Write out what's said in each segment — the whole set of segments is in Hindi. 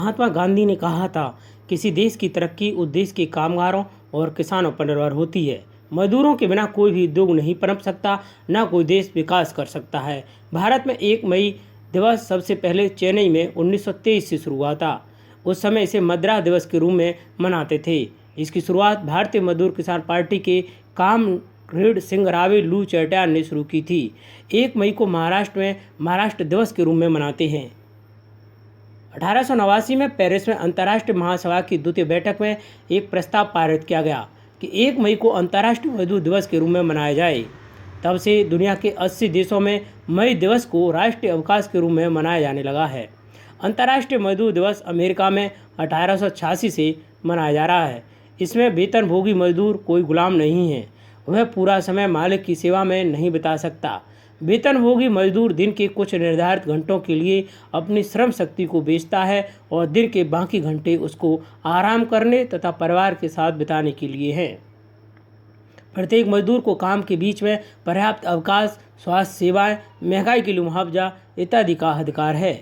महात्मा गांधी ने कहा था, किसी देश की तरक्की उस देश के कामगारों और किसानों पर निर्भर होती है। मजदूरों के बिना कोई भी उद्योग नहीं पनप सकता, न कोई देश विकास कर सकता है। भारत में 1 मई दिवस सबसे पहले चेन्नई में 1923 से शुरू हुआ था। उस समय इसे मद्रास दिवस के रूप में मनाते थे। इसकी शुरुआत भारतीय मजदूर किसान पार्टी के कामरेड सिंह रावे लू चैटियान ने शुरू की थी। 1 मई को महाराष्ट्र में महाराष्ट्र दिवस के रूप में मनाते हैं। 1889 में पेरिस में अंतर्राष्ट्रीय महासभा की द्वितीय बैठक में एक प्रस्ताव पारित किया गया कि 1 मई को अंतर्राष्ट्रीय मजदूर दिवस के रूप में मनाया जाए। तब से दुनिया के 80 देशों में मई दिवस को राष्ट्रीय अवकाश के रूप में मनाया जाने लगा है। अंतर्राष्ट्रीय मजदूर दिवस अमेरिका में 1886 से मनाया जा रहा है। इसमें वेतनभोगी मजदूर कोई गुलाम नहीं है, वह पूरा समय मालिक की सेवा में नहीं बिता सकता। वेतनभोगी मजदूर दिन के कुछ निर्धारित घंटों के लिए अपनी श्रम शक्ति को बेचता है और दिन के बाकी घंटे उसको आराम करने तथा परिवार के साथ बिताने के लिए हैं। प्रत्येक मजदूर को काम के बीच में पर्याप्त अवकाश, स्वास्थ्य सेवाएं, महंगाई के लिए मुआवजा इत्यादि का अधिकार है।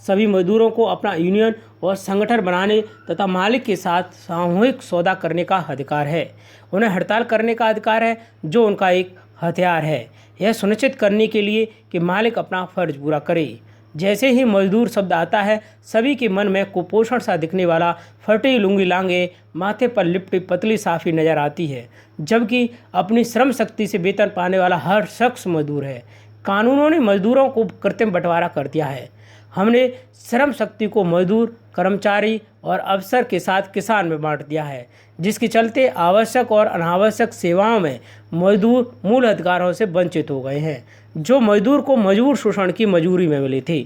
सभी मजदूरों को अपना यूनियन और संगठन बनाने तथा मालिक के साथ सामूहिक सौदा करने का अधिकार है। उन्हें हड़ताल करने का अधिकार है, जो उनका एक हथियार है, यह सुनिश्चित करने के लिए कि मालिक अपना फर्ज पूरा करे। जैसे ही मजदूर शब्द आता है, सभी के मन में कुपोषण सा दिखने वाला फटी लुंगी लांगे, माथे पर लिपटी पतली साफी नजर आती है, जबकि अपनी श्रम शक्ति से वेतन पाने वाला हर शख्स मजदूर है। कानूनों ने मजदूरों को कृत्रिम बंटवारा कर दिया है। हमने श्रम शक्ति को मजदूर, कर्मचारी और अफसर के साथ किसान में बांट दिया है, जिसके चलते आवश्यक और अनावश्यक सेवाओं में मजदूर मूल अधिकारों से वंचित हो गए हैं, जो मजदूर को मजबूर शोषण की मजबूरी में मिले थे।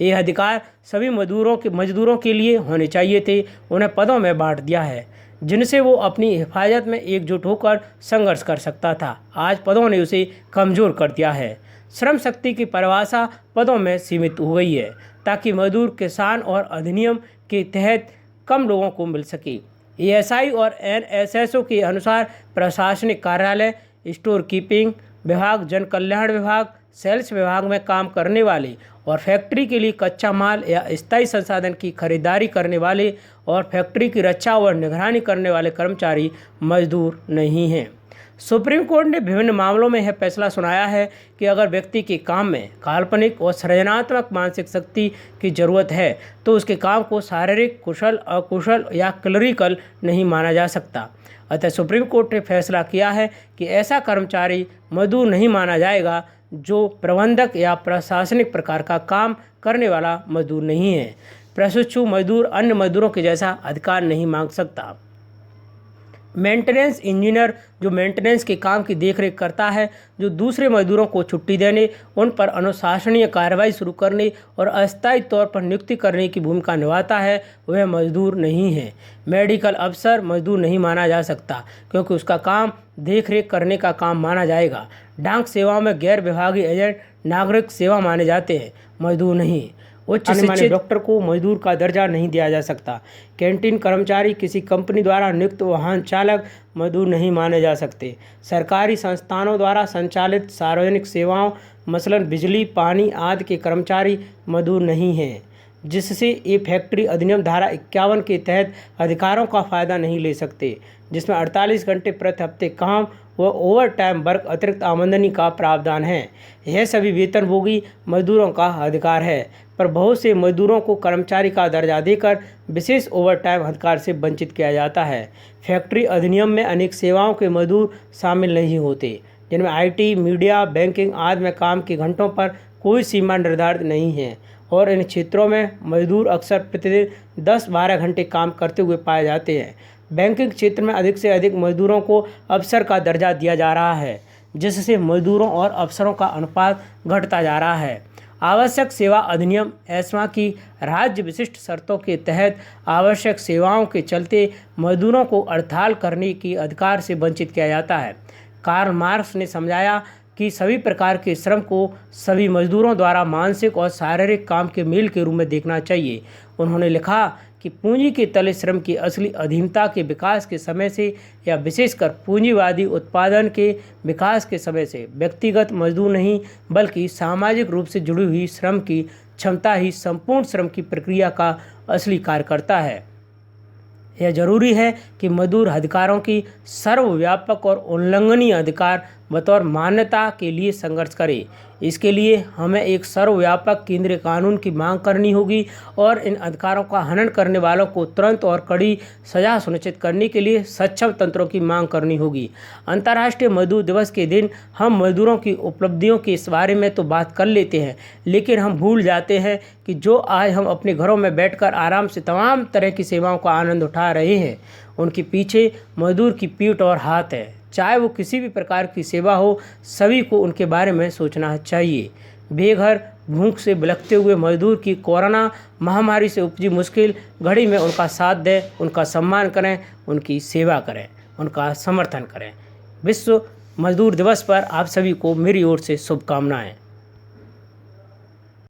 ये अधिकार सभी मजदूरों के लिए होने चाहिए थे। उन्हें पदों में बांट दिया है, जिनसे वो अपनी हिफाजत में एकजुट होकर संघर्ष कर सकता था। आज पदों ने उसे कमज़ोर कर दिया है। श्रम शक्ति की परिभाषा पदों में सीमित हो गई है, ताकि मजदूर, किसान और अधिनियम के तहत कम लोगों को मिल सके। एएसआई और एनएसएसओ के अनुसार प्रशासनिक कार्यालय, स्टोर कीपिंग विभाग, जन कल्याण विभाग, सेल्स विभाग में काम करने वाले और फैक्ट्री के लिए कच्चा माल या स्थायी संसाधन की खरीदारी करने वाले और फैक्ट्री की रक्षा और निगरानी करने वाले कर्मचारी मजदूर नहीं हैं। सुप्रीम कोर्ट ने विभिन्न मामलों में यह फैसला सुनाया है कि अगर व्यक्ति के काम में काल्पनिक और सृजनात्मक मानसिक शक्ति की जरूरत है, तो उसके काम को शारीरिक, कुशल, अकुशल या क्लरिकल नहीं माना जा सकता। अतः सुप्रीम कोर्ट ने फैसला किया है कि ऐसा कर्मचारी मजदूर नहीं माना जाएगा जो प्रबंधक या प्रशासनिक प्रकार का काम करने वाला मजदूर नहीं है। प्रशिक्षु मजदूर अन्य मजदूरों के जैसा अधिकार नहीं मांग सकता। मेंटेनेंस इंजीनियर जो मेंटेनेंस के काम की देखरेख करता है, जो दूसरे मजदूरों को छुट्टी देने, उन पर अनुशासनीय कार्रवाई शुरू करने और अस्थायी तौर पर नियुक्ति करने की भूमिका निभाता है, वह मजदूर नहीं है। मेडिकल अफसर मजदूर नहीं माना जा सकता, क्योंकि उसका काम देखरेख करने का काम माना जाएगा। डाक सेवाओं में गैर विभागीय एजेंट नागरिक सेवा माने जाते हैं, मजदूर नहीं। उच्च शिक्षित डॉक्टर को मजदूर का दर्जा नहीं दिया जा सकता। कैंटीन कर्मचारी, किसी कंपनी द्वारा नियुक्त वाहन चालक मजदूर नहीं माने जा सकते। सरकारी संस्थानों द्वारा संचालित सार्वजनिक सेवाओं मसलन बिजली, पानी आदि के कर्मचारी मजदूर नहीं हैं, जिससे ये फैक्ट्री अधिनियम धारा 51 के तहत अधिकारों का फ़ायदा नहीं ले सकते, जिसमें 48 घंटे प्रति हफ्ते काम व ओवर टाइम वर्क अतिरिक्त आमदनी का प्रावधान है। यह सभी वेतनभोगी मजदूरों का अधिकार है, पर बहुत से मजदूरों को कर्मचारी का दर्जा देकर विशेष ओवर टाइम अधिकार से वंचित किया जाता है। फैक्ट्री अधिनियम में अनेक सेवाओं के मजदूर शामिल नहीं होते, जिनमें आईटी, मीडिया, बैंकिंग आदि में काम के घंटों पर कोई सीमा निर्धारित नहीं है और इन क्षेत्रों में मजदूर अक्सर प्रतिदिन 10-12 घंटे काम करते हुए पाए जाते हैं। बैंकिंग क्षेत्र में अधिक से अधिक मजदूरों को अफसर का दर्जा दिया जा रहा है, जिससे मजदूरों और अफसरों का अनुपात घटता जा रहा है। आवश्यक सेवा अधिनियम एस्मा की राज्य विशिष्ट शर्तों के तहत आवश्यक सेवाओं के चलते मजदूरों को हड़ताल करने के अधिकार से वंचित किया जाता है। कार्ल मार्क्स ने समझाया कि सभी प्रकार के श्रम को सभी मजदूरों द्वारा मानसिक और शारीरिक काम के मेल के रूप में देखना चाहिए। उन्होंने लिखा कि पूंजी के तले श्रम की असली अधीनता के विकास के समय से या विशेषकर पूंजीवादी उत्पादन के विकास के समय से व्यक्तिगत मजदूर नहीं बल्कि सामाजिक रूप से जुड़ी हुई श्रम की क्षमता ही संपूर्ण श्रम की प्रक्रिया का असली कार्य करता है। यह जरूरी है कि मजदूर अधिकारों की सर्वव्यापक और उल्लंघनीय अधिकार बतौर मान्यता के लिए संघर्ष करे। इसके लिए हमें एक सर्वव्यापक केंद्रीय कानून की मांग करनी होगी और इन अधिकारों का हनन करने वालों को तुरंत और कड़ी सजा सुनिश्चित करने के लिए सक्षम तंत्रों की मांग करनी होगी। अंतर्राष्ट्रीय मजदूर दिवस के दिन हम मजदूरों की उपलब्धियों के इस बारे में तो बात कर लेते हैं, लेकिन हम भूल जाते हैं कि जो आज हम अपने घरों में बैठकर आराम से तमाम तरह की सेवाओं का आनंद उठा रहे हैं, उनके पीछे मजदूर की पीठ और हाथ है। चाहे वो किसी भी प्रकार की सेवा हो, सभी को उनके बारे में सोचना चाहिए। बेघर भूख से बिलखते हुए मजदूर की कोरोना महामारी से उपजी मुश्किल घड़ी में उनका साथ दें, उनका सम्मान करें, उनकी सेवा करें, उनका समर्थन करें। विश्व मजदूर दिवस पर आप सभी को मेरी ओर से शुभकामनाएं।